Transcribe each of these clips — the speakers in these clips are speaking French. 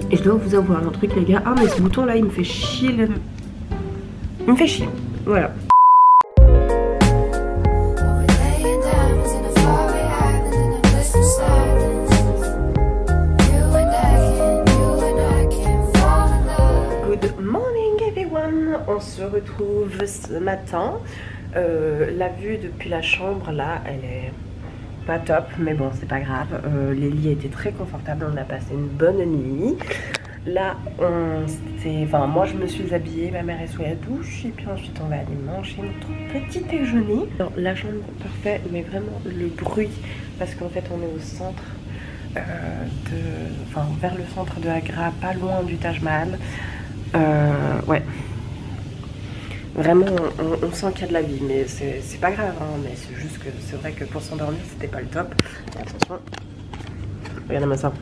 Et je dois vous avouer un truc les gars. Ah mais ce bouton là il me fait chier le... Il me fait chier. Voilà. Good morning everyone. On se retrouve ce matin. La vue depuis la chambre là elle est pas top, mais bon c'est pas grave. Les lits étaient très confortables, on a passé une bonne nuit. Là moi je me suis habillée, ma mère est sous la douche et puis ensuite on va aller manger notre petit déjeuner. Alors, la chambre parfaite, mais vraiment le bruit, parce qu'en fait on est au centre vers le centre de Agra, pas loin du Taj Mahal. Ouais. Vraiment, on sent qu'il y a de la vie, mais c'est pas grave, hein, mais c'est juste que c'est vrai que pour s'endormir, c'était pas le top. Et attention, regardez-moi ça.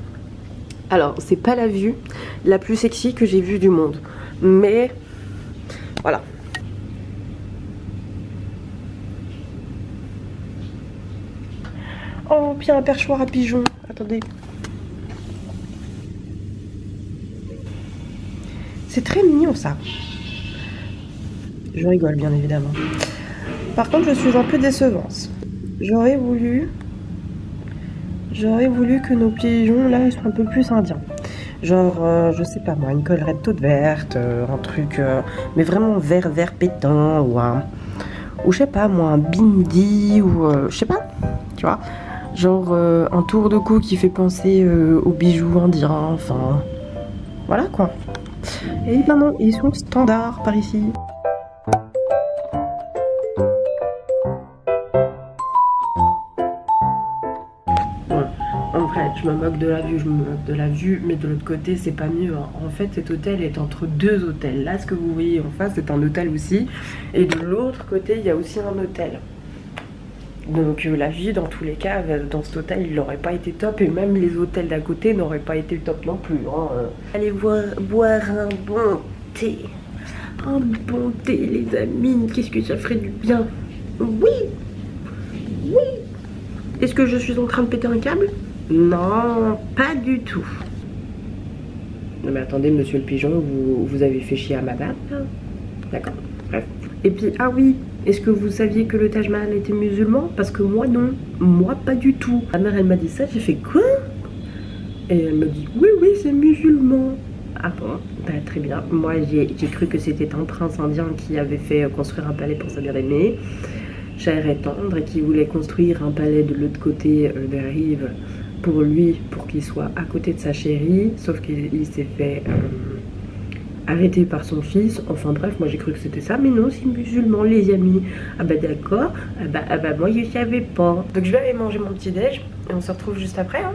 Alors, c'est pas la vue la plus sexy que j'ai vue du monde, mais voilà. Oh, puis un perchoir à pigeons. Attendez. C'est très mignon ça. Je rigole bien évidemment. Par contre je suis un peu décevante. J'aurais voulu que nos pigeons là ils soient un peu plus indiens. Genre je sais pas moi, une collerette toute verte, un truc mais vraiment vert pétant, ou je sais pas moi, un bindi, ou je sais pas, tu vois. Genre un tour de cou qui fait penser aux bijoux indiens, enfin voilà quoi. Et ben non, ils sont standards par ici. En vrai, je me moque de la vue, mais de l'autre côté, c'est pas mieux. Hein. En fait, cet hôtel est entre deux hôtels. Là, ce que vous voyez en face, c'est un hôtel aussi. Et de l'autre côté, il y a aussi un hôtel. Donc la vie, dans tous les cas, dans cet hôtel, il n'aurait pas été top. Et même les hôtels d'à côté n'auraient pas été top non plus. Hein. Allez boire un bon thé. Un bon thé, les amis. Qu'est-ce que ça ferait du bien? Oui. Oui. Est-ce que je suis en train de péter un câble? Non, pas du tout. Non mais attendez, monsieur le pigeon, vous avez fait chier à madame? D'accord, bref. Et puis, ah oui, est-ce que vous saviez que le Taj Mahal était musulman? Parce que moi non, moi pas du tout. Ma mère elle m'a dit ça, j'ai fait quoi? Et elle m'a dit oui c'est musulman. Ah bon, bah, très bien. Moi j'ai cru que c'était un prince indien qui avait fait construire un palais pour sa bien-aimée, chère et tendre, et qui voulait construire un palais de l'autre côté des rives pour lui, pour qu'il soit à côté de sa chérie, sauf qu'il s'est fait arrêter par son fils. Enfin bref, moi j'ai cru que c'était ça, mais non, c'est musulman les amis. Ah bah d'accord, ah bah moi je savais pas. Donc je vais aller manger mon petit déj et on se retrouve juste après. Hein.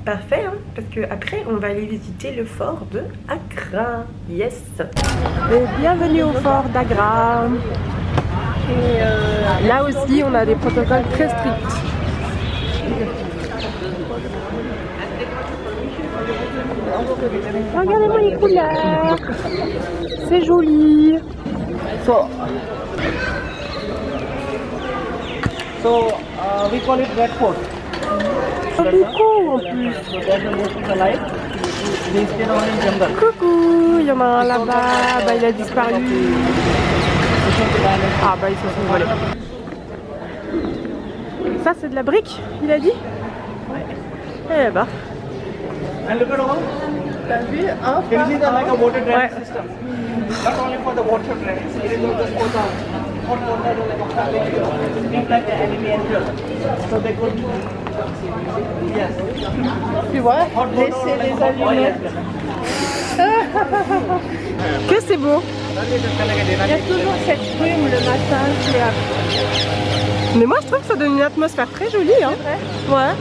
Parfait, hein, parce que après on va aller visiter le fort de Agra. Yes. Et bienvenue au fort d'Agra. Et là aussi on a des protocoles très stricts. Regardez-moi les couleurs, c'est joli. We call it Red Fort. Coucou en plus. Coucou, il y en a un là-bas, bah, il a disparu. Ah bah ils se sont volés. Ça c'est de la brique, il a dit? Eh bah. And look at all. T'as vu? This is like a water drainage system. Not only for the water drainage, it is also for the hot water, like the enemy entered. So they could. Yes. Tu vois, laisser les allumettes. Que c'est beau. Il y a toujours cette brume le matin qui est... Mais moi je trouve que ça donne une atmosphère très jolie. Hein. Ouais.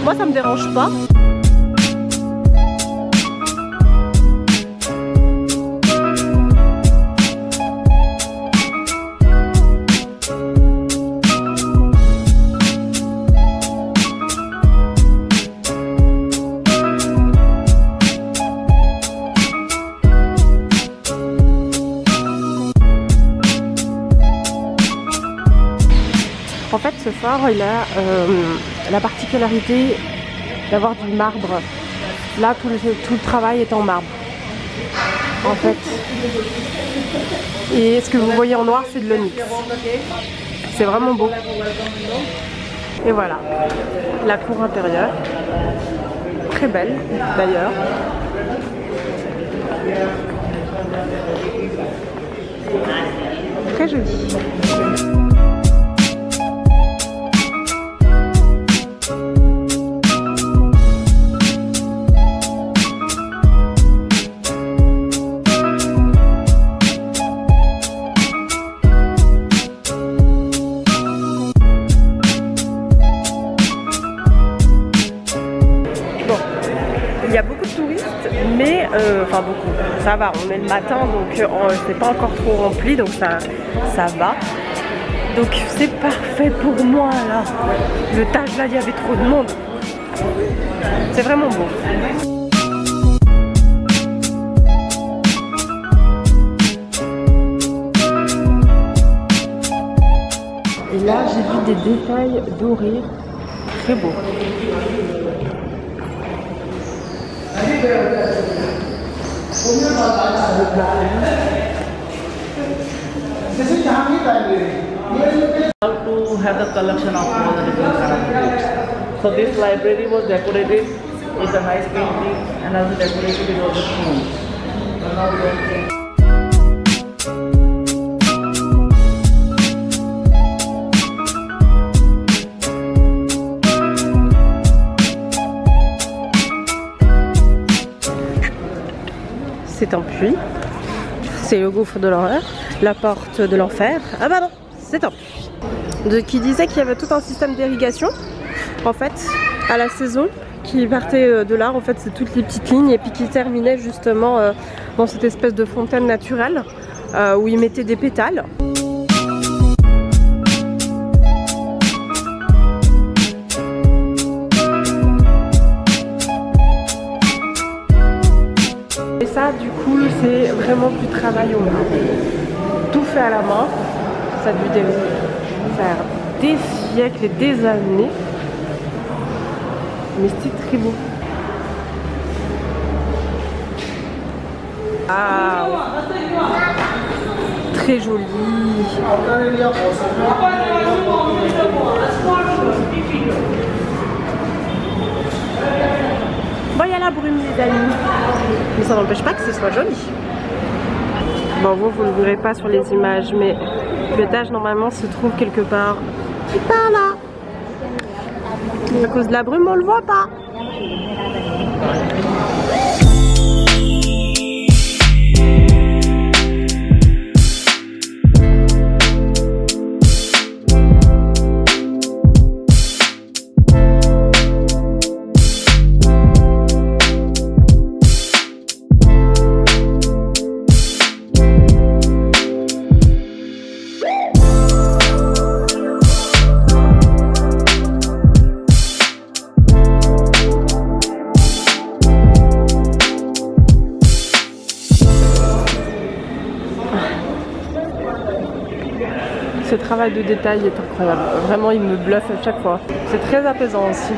Moi ça me dérange pas. En fait, ce phare, il a la particularité d'avoir du marbre là tout le travail est en marbre en fait. Et ce que vous voyez en noir, c'est de l'onyx. C'est vraiment beau. Et voilà, la cour intérieure. Très belle d'ailleurs. Très jolie. Il y a beaucoup de touristes, mais enfin beaucoup, ça va, on est le matin donc c'est pas encore trop rempli, donc ça va. Donc c'est parfait pour moi là. Le Taj là, il y avait trop de monde. C'est vraiment beau. Et là j'ai vu des détails dorés, très beaux. To have the collection of all the different kind of books. So this library was decorated with a nice painting and also decorated with all the spoons. So now we don't think. C'est un puits, c'est le gouffre de l'horreur, la porte de l'enfer. Ah bah non, c'est un puits. Qui disait qu'il y avait tout un système d'irrigation, en fait, à la saison, qui partait de là, en fait, c'est toutes les petites lignes, et puis qui terminait justement dans cette espèce de fontaine naturelle, où ils mettaient des pétales. Et ça, du coup, c'est vraiment du travail au main. Tout fait à la main. Ça a dû faire des siècles et des années. Mais c'est très beau. Ah, très joli. Bon, il y a la brume, les amis. Mais ça n'empêche pas que ce soit joli. Bon, vous ne le verrez pas sur les images, mais le Taj normalement se trouve quelque part par là. À cause de la brume, on le voit pas. Ce travail de détail est incroyable. Vraiment, il me bluffe à chaque fois. C'est très apaisant aussi.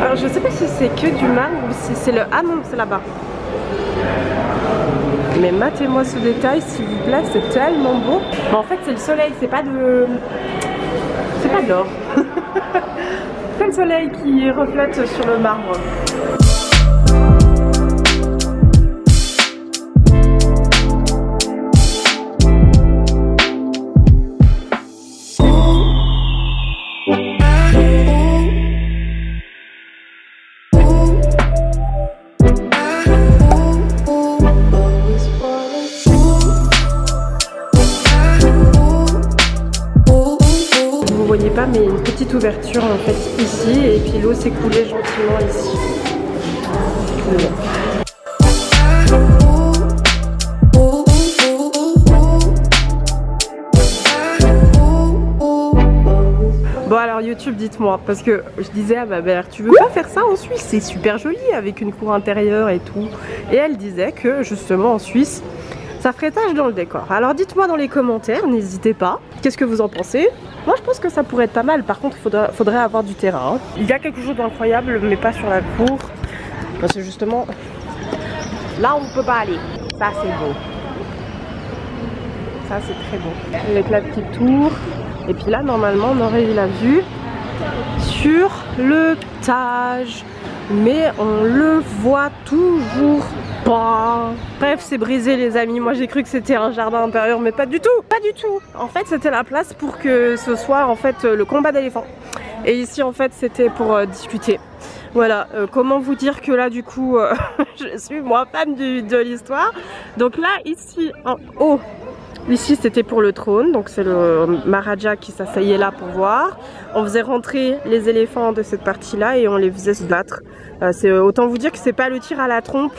Alors, je sais pas si c'est que du marbre ou si c'est le... Ah non, c'est là-bas. Mais matez-moi ce détail, s'il vous plaît, c'est tellement beau. Mais en fait, c'est le soleil, c'est pas de... C'est pas de l'or. C'est le soleil qui reflète sur le marbre. Vous voyez pas, mais une petite ouverture en fait ici, et puis l'eau s'écoulait gentiment ici. Bon alors YouTube, dites-moi, parce que je disais à ma mère, tu veux pas faire ça en Suisse? C'est super joli avec une cour intérieure et tout. Et elle disait que justement en Suisse, ça ferait tâche dans le décor. Alors dites-moi dans les commentaires, n'hésitez pas. Qu'est-ce que vous en pensez? Moi je pense que ça pourrait être pas mal, par contre il faudrait avoir du terrain. Il y a quelque chose d'incroyable mais pas sur la cour. Parce que justement, là on ne peut pas aller. Ça c'est beau. Ça c'est très beau. Avec la petite tour. Et puis là normalement on aurait eu la vue sur le Tage. Mais on le voit toujours pas. Bref, c'est brisé les amis. Moi j'ai cru que c'était un jardin intérieur, mais pas du tout. Pas du tout. En fait c'était la place pour que ce soit en fait le combat d'éléphants. Et ici en fait c'était pour discuter. Voilà, comment vous dire que là du coup je suis moi fan de l'histoire. Donc là ici en haut, ici c'était pour le trône, donc c'est le Maharaja qui s'asseyait là pour voir. On faisait rentrer les éléphants de cette partie là et on les faisait se battre. Autant vous dire que c'est pas le tir à la trompe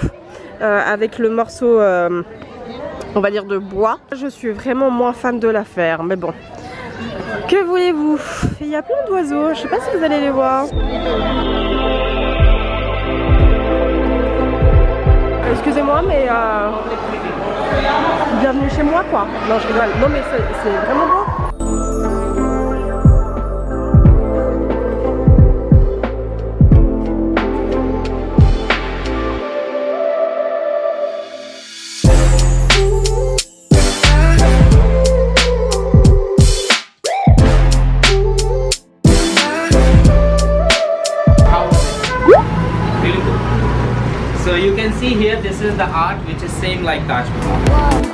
avec le morceau on va dire de bois. Je suis vraiment moins fan de l'affaire, mais bon. Que voulez-vous? Il y a plein d'oiseaux, je sais pas si vous allez les voir. Excusez-moi mais bienvenue chez moi quoi. Non je rigole, non mais c'est vraiment beau. So you can see here, this is the art which is same like Taj Mahal.